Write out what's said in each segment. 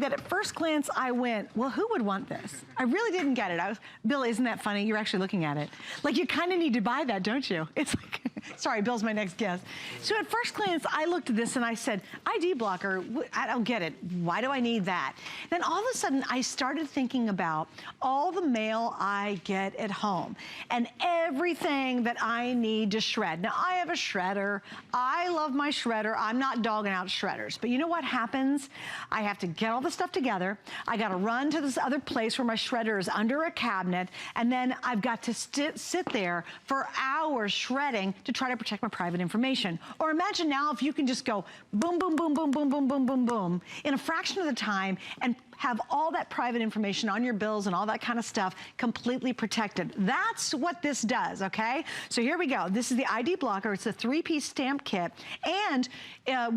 that at first glance I went, well, who would want this? I really didn't get it. Bill, isn't that funny? You're actually looking at it. Like, you kind of need to buy that, don't you? It's like, sorry, Bill's my next guest. So at first glance, I looked at this and I said, ID blocker, I don't get it. Why do I need that? Then all of a sudden, I started thinking about all the mail I get at home and everything that I need to shred. Now, I have a shredder. I love my shredder. I'm not dogging out shredders. But you know what happens? I have to get all the stuff together. I got to run to this other place where my shredder is under a cabinet. And then I've got to sit there for hours shredding to try to protect my private information. Or imagine now if you can just go boom, boom, boom, boom, boom, boom, boom, boom, boom in a fraction of the time and have all that private information on your bills and all that kind of stuff completely protected. That's what this does, okay? So here we go. This is the ID blocker. It's a 3-piece stamp kit. And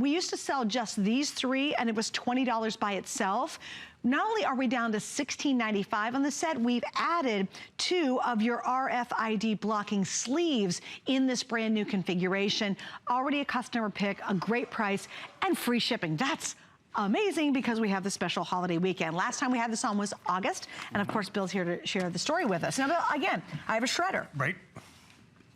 we used to sell just these 3, and it was $20 by itself. Not only are we down to $16.95 on the set, we've added 2 of your RFID blocking sleeves in this brand new configuration. Already a customer pick, a great price, and free shipping. That's amazing because we have the special holiday weekend. Last time we had this on was August, and of course Bill's here to share the story with us. Now, Bill, again, I have a shredder. Right.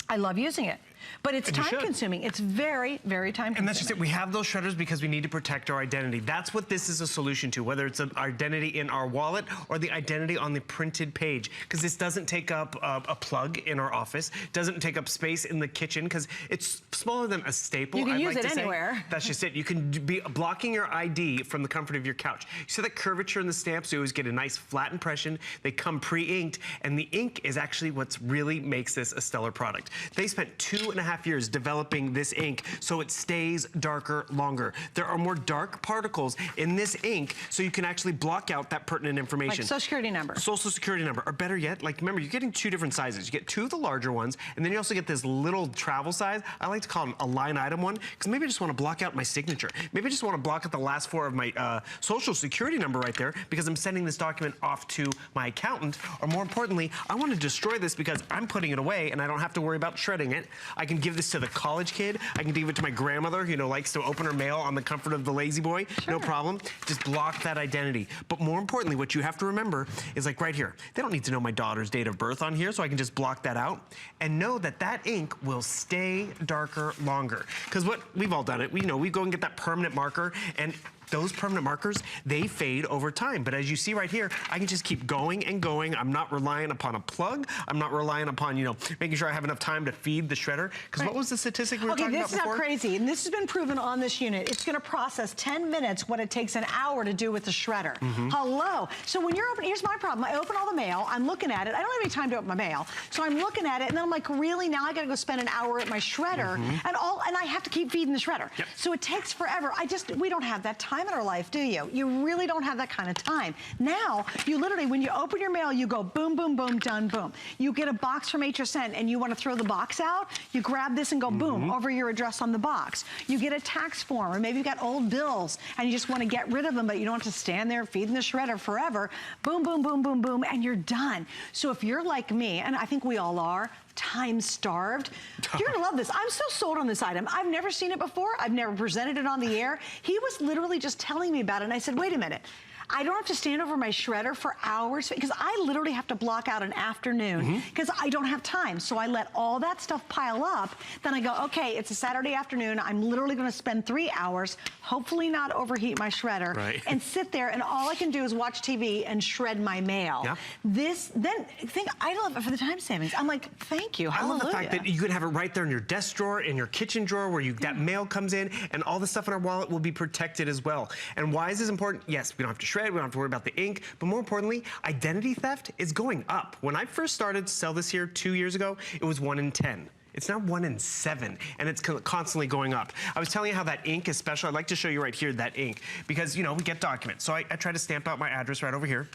I love using it. But it's time consuming. It's very, very time consuming. And that's just it. We have those shredders because we need to protect our identity. That's what this is a solution to, whether it's an identity in our wallet or the identity on the printed page. Because this doesn't take up a plug in our office, doesn't take up space in the kitchen, because it's smaller than a staple. You can use it anywhere. That's just it. You can be blocking your ID from the comfort of your couch. You see that curvature in the stamps? You always get a nice flat impression. They come pre-inked, and the ink is actually what really makes this a stellar product. They spent 2.5 years developing this ink so it stays darker longer. There are more dark particles in this ink so you can actually block out that pertinent information. Like Social Security number. Social Security number. Or better yet, like remember, you're getting 2 different sizes. You get 2 of the larger ones, and then you also get this little travel size. I like to call them a line item one, because maybe I just want to block out my signature. Maybe I just want to block out the last 4 of my Social Security number right there because I'm sending this document off to my accountant. Or more importantly, I want to destroy this because I'm putting it away and I don't have to worry about shredding it. I can give this to the college kid. I can give it to my grandmother, who likes to open her mail on the comfort of the lazy boy. Sure. No problem. Just block that identity. But more importantly, what you have to remember is like right here. They don't need to know my daughter's date of birth on here, so I can just block that out and know that that ink will stay darker longer. Because what we've all done it. We go and get that permanent marker, and those permanent markers, they fade over time. But as you see right here, I can just keep going and going. I'm not relying upon a plug. I'm not relying upon, making sure I have enough time to feed the shredder. Because what was the statistic we were talking about before? Okay, this is not crazy. And this has been proven on this unit. It's gonna process 10 minutes what it takes an hour to do with the shredder. Hello. So when you're here's my problem. I open all the mail. I'm looking at it. I don't have any time to open my mail. So I'm looking at it, and then I'm like, really? Now I gotta go spend an hour at my shredder, and I have to keep feeding the shredder. Yep. So it takes forever. We don't have that time in our life, do you? You really don't have that kind of time. Now, you literally, when you open your mail, you go boom, boom, boom, done, boom. You get a box from HSN and you want to throw the box out, you grab this and go boom, over your address on the box. You get a tax form, or maybe you've got old bills and you just want to get rid of them, but you don't have to stand there feeding the shredder forever. Boom, boom, boom, boom, boom, and you're done. So if you're like me, and I think we all are, time starved. You're gonna love this. I'm so sold on this item. I've never seen it before. I've never presented it on the air. He was literally just telling me about it, and I said, wait a minute. I don't have to stand over my shredder for hours because I literally have to block out an afternoon because I don't have time. So I let all that stuff pile up. Then I go, okay, it's a Saturday afternoon. I'm literally going to spend 3 hours, hopefully not overheat my shredder, and sit there, and all I can do is watch TV and shred my mail. I love it for the time savings. I'm like, thank you, hallelujah. I love the fact that you can have it right there in your desk drawer, in your kitchen drawer, where that mail comes in, and all the stuff in our wallet will be protected as well. And why is this important? Yes, we don't have to shred. We don't have to worry about the ink, but more importantly, identity theft is going up. When I first started to sell this here 2 years ago, it was 1 in 10. It's now 1 in 7, and it's constantly going up. I was telling you how that ink is special. I'd like to show you right here that ink, because we get documents. So I try to stamp out my address right over here.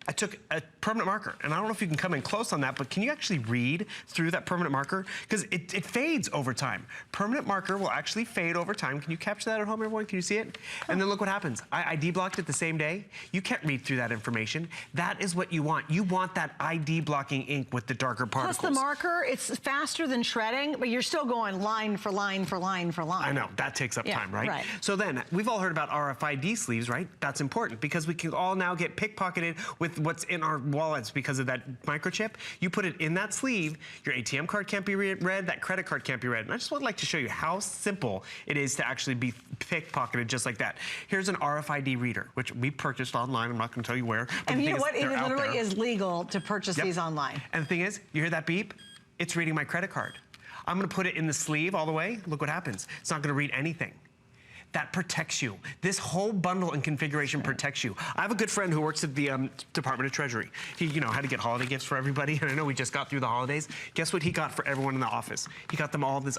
I took a permanent marker, and I don't know if you can come in close on that, but can you actually read through that permanent marker? Because it fades over time. Permanent marker will actually fade over time. Can you capture that at home, everyone? Can you see it? And then look what happens. I ID blocked it the same day. You can't read through that information. That is what you want. You want that ID blocking ink with the darker particles. Plus the marker, it's faster than shred. shredding, but you're still going line for line for line for line. I know, that takes up time, right? Right. So then, we've all heard about RFID sleeves, right? That's important because we can all now get pickpocketed with what's in our wallets because of that microchip. You put it in that sleeve, your ATM card can't be read, that credit card can't be read. And I just would like to show you how simple it is to actually be pickpocketed just like that. Here's an RFID reader, which we purchased online. I'm not going to tell you where. And you know what? It literally is legal to purchase these online. And the thing is, you hear that beep? It's reading my credit card. I'm going to put it in the sleeve all the way. Look what happens. It's not going to read anything. That protects you. This whole bundle and configuration protects you. I have a good friend who works at the Department of Treasury. He, you know, had to get holiday gifts for everybody, and I know we just got through the holidays. Guess what he got for everyone in the office? He got them all the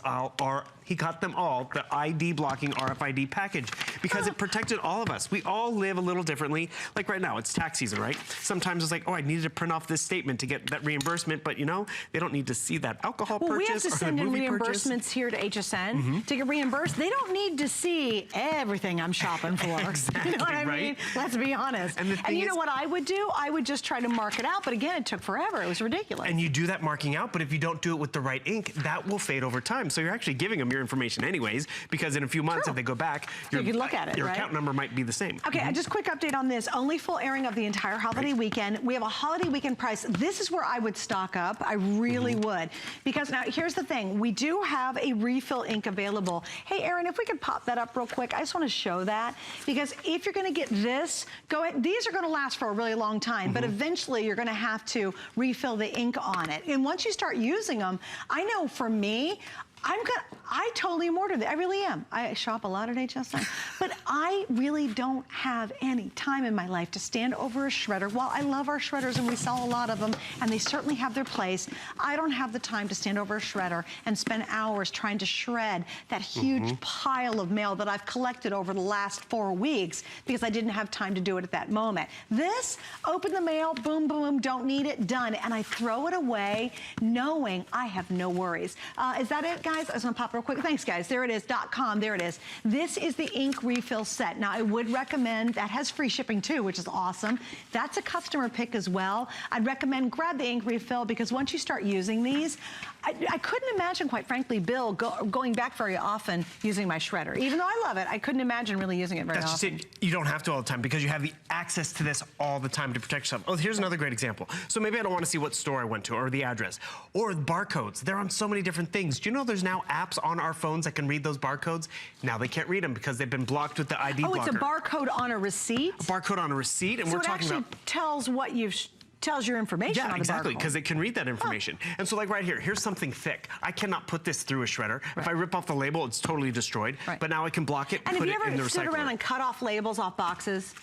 ID blocking RFID package because it protected all of us. We all live a little differently. Like right now, it's tax season, right? Sometimes it's like, oh, I needed to print off this statement to get that reimbursement, but you know, they don't need to see that alcohol purchase. We have to send in reimbursements here to HSN to get reimbursed. They don't need to see everything I'm shopping for. Exactly, you know what I mean? Let's be honest. And you know what I would do? I would just try to mark it out, but again, it took forever. It was ridiculous. And you do that marking out, but if you don't do it with the right ink, that will fade over time. So you're actually giving them your information anyways, because in a few months, if they go back, you can look at it, your account number might be the same. Okay, just quick update on this. Only full airing of the entire holiday weekend. We have a holiday weekend price. This is where I would stock up. I really would. Because now, here's the thing. We do have a refill ink available. Hey, Erin, if we could pop that up real quick. I just want to show that. Because if you're going to get this, go ahead. These are going to last for a really long time. But eventually, you're going to have to refill the ink on it. And once you start using them, I know for me, I totally am ordered. I really am. I shop a lot at HSN, but I really don't have any time in my life to stand over a shredder. While I love our shredders and we sell a lot of them, and they certainly have their place, I don't have the time to stand over a shredder and spend hours trying to shred that huge pile of mail that I've collected over the last 4 weeks because I didn't have time to do it at that moment. This, open the mail, boom, boom, don't need it, done, and I throw it away knowing I have no worries. Is that it, guys? I just want to pop real quick. Thanks, guys. There it is, .com. There it is. This is the ink refill set. Now, I would recommend, that has free shipping too, which is awesome. That's a customer pick as well. I'd recommend grab the ink refill because once you start using these, I couldn't imagine, quite frankly, Bill, going back very often using my shredder. Even though I love it, I couldn't imagine really using it very often. That's just it. You don't have to all the time because you have the access to this all the time to protect yourself. Oh, here's another great example. So maybe I don't want to see what store I went to or the address or barcodes. They're on so many different things. Do you know there's now apps on our phones that can read those barcodes? Now they can't read them because they've been blocked with the ID blocker. Oh, it's a barcode on a receipt? A barcode on a receipt, and so we're talking about... it actually tells what you've... tells your information on the barcode. Exactly, because it can read that information. And so like right here, here's something thick. I cannot put this through a shredder. If I rip off the label, it's totally destroyed. But now I can block it and put it in the recycler. And have you ever stood around and cut off labels off boxes?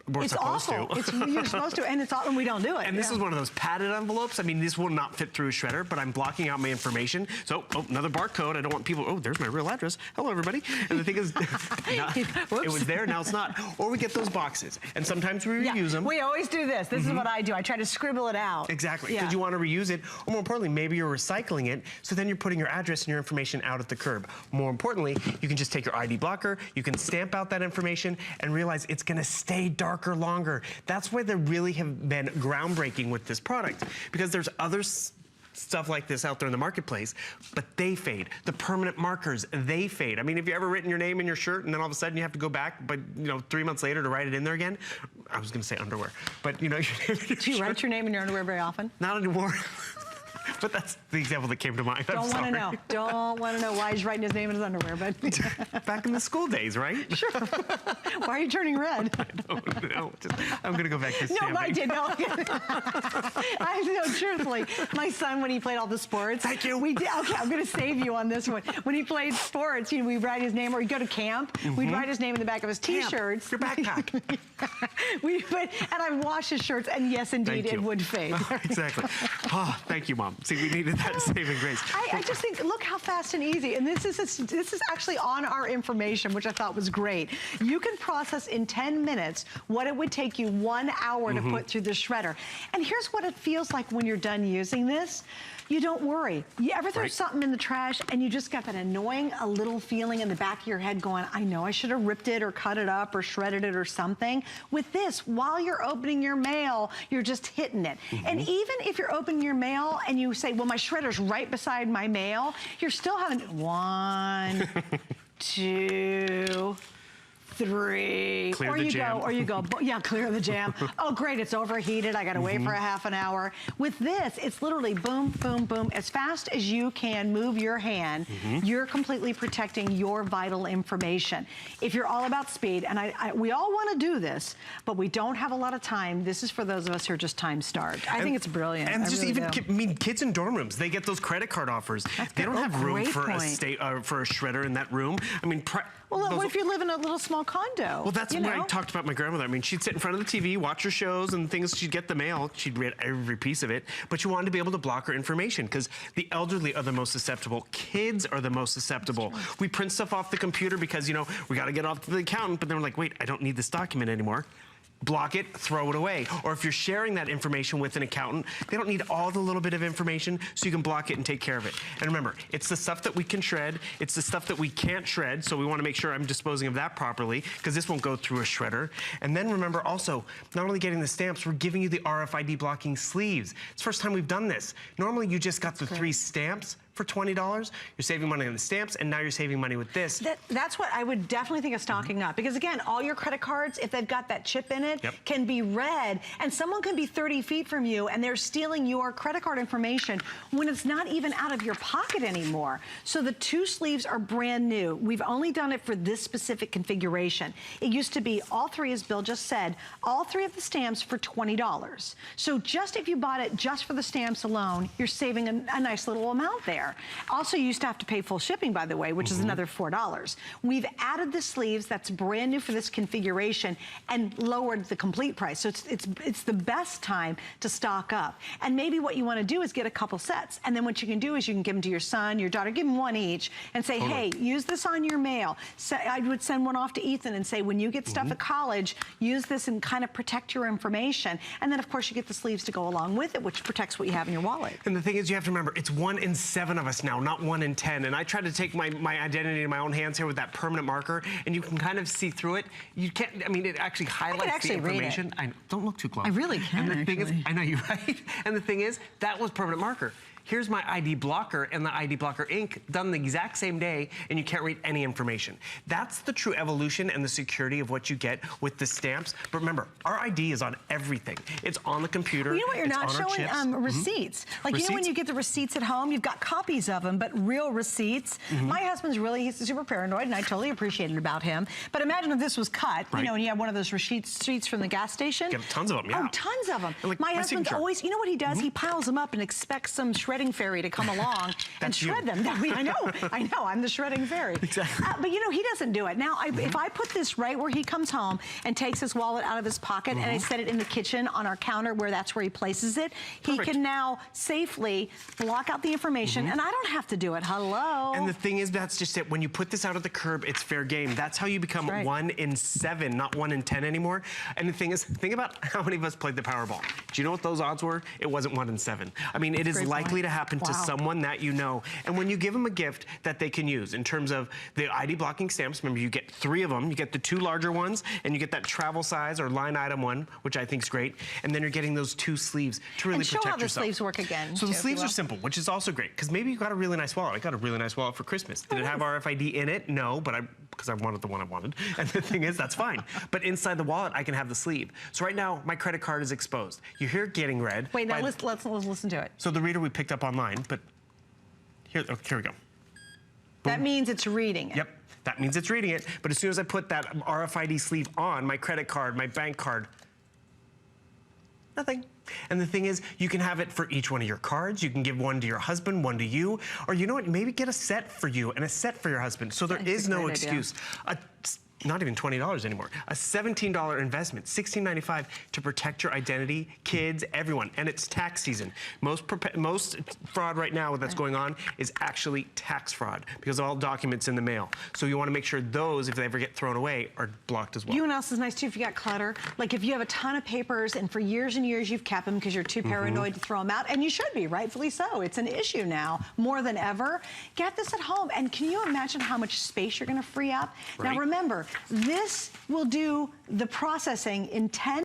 We're supposed awful. to. You're supposed to, and it's awful, and we don't do it. And this is one of those padded envelopes. I mean, this will not fit through a shredder, but I'm blocking out my information. So, another barcode. I don't want people, there's my real address. Hello, everybody. And the thing is, it was there, now it's not. Or we get those boxes, and sometimes we reuse them. We always do this. This is what I do. I try to scribble it out. Exactly, because you want to reuse it, or more importantly, maybe you're recycling it, so then you're putting your address and your information out at the curb. More importantly, you can just take your ID blocker, you can stamp out that information, and realize it's going to stay darker longer. That's why they really have been groundbreaking with this product, because there's other stuff like this out there in the marketplace, but they fade. The permanent markers, they fade. I mean, have you ever written your name in your shirt and then all of a sudden you have to go back, but 3 months later to write it in there again? I was gonna say underwear, but Do you write your name in your underwear very often? Not anymore. But that's the example that came to mind. Don't want to know. Don't want to know why he's writing his name in his underwear, but... Back in the school days, right? Sure. Why are you turning red? I don't know. I'm going to go back to stamping. No, I did. No. I know, truthfully, my son, when he played all the sports... Thank you. We did, okay, I'm going to save you on this one. When he played sports, we'd write his name, or he'd go to camp, we'd write his name in the back of his T-shirts. Your backpack. And I washed his shirts, and yes, indeed, it would fade. Exactly. Oh, thank you, Mom. See, we needed that saving grace. I just think, look how fast and easy. And this is actually on our information, which I thought was great. You can process in 10 minutes what it would take you 1 hour to put through the shredder. And here's what it feels like when you're done using this. You don't worry. You ever throw something in the trash and you just got that annoying little feeling in the back of your head going, I know I should have ripped it or cut it up or shredded it or something. With this, while you're opening your mail, you're just hitting it. And even if you're opening your mail and you say, well, my shredder's right beside my mail, you're still having 1, 2, 3. Clear the jam. Or you go, yeah, clear the jam. Oh, great, it's overheated. I got to wait for a half an hour. With this, it's literally boom, boom, boom. As fast as you can move your hand, you're completely protecting your vital information. If you're all about speed, and we all want to do this, but we don't have a lot of time, this is for those of us who are just time-starved. I think it's brilliant. And just really even, kids in dorm rooms, they get those credit card offers. They don't have room for a shredder in that room. I mean, well, what if you live in a little small condo? Well, that's what I talked about my grandmother. I mean, she'd sit in front of the TV, watch her shows and things. She'd get the mail. She'd read every piece of it. But she wanted to be able to block her information because the elderly are the most susceptible. Kids are the most susceptible. We print stuff off the computer because, you know, we got to get off to the accountant. But then we're like, wait, I don't need this document anymore. Block it, throw it away. Or if you're sharing that information with an accountant, they don't need all the little bit of information, so you can block it and take care of it. And remember, it's the stuff that we can shred, it's the stuff that we can't shred, so we want to make sure I'm disposing of that properly, because this won't go through a shredder. And then remember also, not only getting the stamps, we're giving you the RFID blocking sleeves. It's the first time we've done this. Normally you just got the 3 stamps for $20. You're saving money on the stamps, and now you're saving money with this. That's what I would definitely think of stocking up. Because again, all your credit cards, if they've got that chip in it, can be read, and someone can be 30 feet from you, and they're stealing your credit card information when it's not even out of your pocket anymore. So the 2 sleeves are brand new. We've only done it for this specific configuration. It used to be all 3, as Bill just said, all 3 of the stamps for $20. So just if you bought it just for the stamps alone, you're saving a nice little amount there. Also, you used to have to pay full shipping, by the way, which is another $4. We've added the sleeves that's brand new for this configuration and lowered the complete price. So it's the best time to stock up. And maybe what you want to do is get a couple sets. And then what you can do is you can give them to your son, your daughter, give them 1 each and say, hey, use this on your mail. So I would send one off to Ethan and say, when you get stuff at college, use this and kind of protect your information. And then, of course, you get the sleeves to go along with it, which protects what you have in your wallet. And the thing is, you have to remember, it's 1 in 7 of us now, not 1 in 10. And I tried to take my identity in my own hands here with that permanent marker, and you can kind of see through it. You can't, I mean, it actually highlights the information. Don't look too close. I really can, And the thing is, I know you're right. And the thing is, that was permanent marker. Here's my ID blocker and the ID blocker ink done the exact same day, and you can't read any information. That's the true evolution and the security of what you get with the stamps. But remember, our ID is on everything. It's on the computer. Well, you know what you're not showing? Receipts. Like, you know when you get the receipts at home, you've got copies of them, but real receipts. My husband's he's super paranoid, and I totally appreciate it about him. But imagine if this was cut, you know, and you have one of those receipts from the gas station. Get tons of them, yeah. Oh, tons of them. Like my husband's always, you know what he does? He piles them up and expects some shredding fairy to come along and shred them. I know, I'm the shredding fairy. Exactly. But you know, he doesn't do it. Now, if I put this right where he comes home and takes his wallet out of his pocket and I set it in the kitchen on our counter where that's where he places it, he can now safely block out the information, and I don't have to do it. Hello. And the thing is, that's just it. When you put this out at the curb, it's fair game. That's how you become 1 in 7, not 1 in 10 anymore. And the thing is, think about how many of us played the Powerball. Do you know what those odds were? It wasn't 1 in 7. I mean, it is likely to happen to someone that you know. And when you give them a gift that they can use in terms of the ID blocking stamps, remember you get 3 of them. You get the 2 larger ones, and you get that travel size or line item one, which I think is great. And then you're getting those 2 sleeves to really protect yourself. And show how the sleeves work again. So the sleeves are simple, which is also great, because maybe you got a really nice wallet. I got a really nice wallet for Christmas. Did it have RFID in it? No, but because I wanted the one I wanted. And the thing is, that's fine. But inside the wallet, I can have the sleeve. So right now, my credit card is exposed. You hear it getting read. Wait, now let's listen to it. So the reader we picked up online, but here we go. Boom. That means it's reading it. Yep, that means it's reading it. But as soon as I put that RFID sleeve on my credit card, my bank card, nothing. And the thing is, you can have it for each one of your cards. You can give one to your husband, one to you. Or you know what, maybe get a set for you and a set for your husband. So there is no excuse. Not even $20 anymore. A $17 investment, $16.95 to protect your identity, kids, everyone. And it's tax season. Most fraud right now that's going on is actually tax fraud because of all documents in the mail. So you want to make sure those, if they ever get thrown away, are blocked as well. You know what else is nice too if you got clutter? Like if you have a ton of papers and for years and years you've kept them because you're too paranoid to throw them out, and you should be, rightfully so. It's an issue now, more than ever. Get this at home, and can you imagine how much space you're going to free up? Now remember, this will do the processing in 10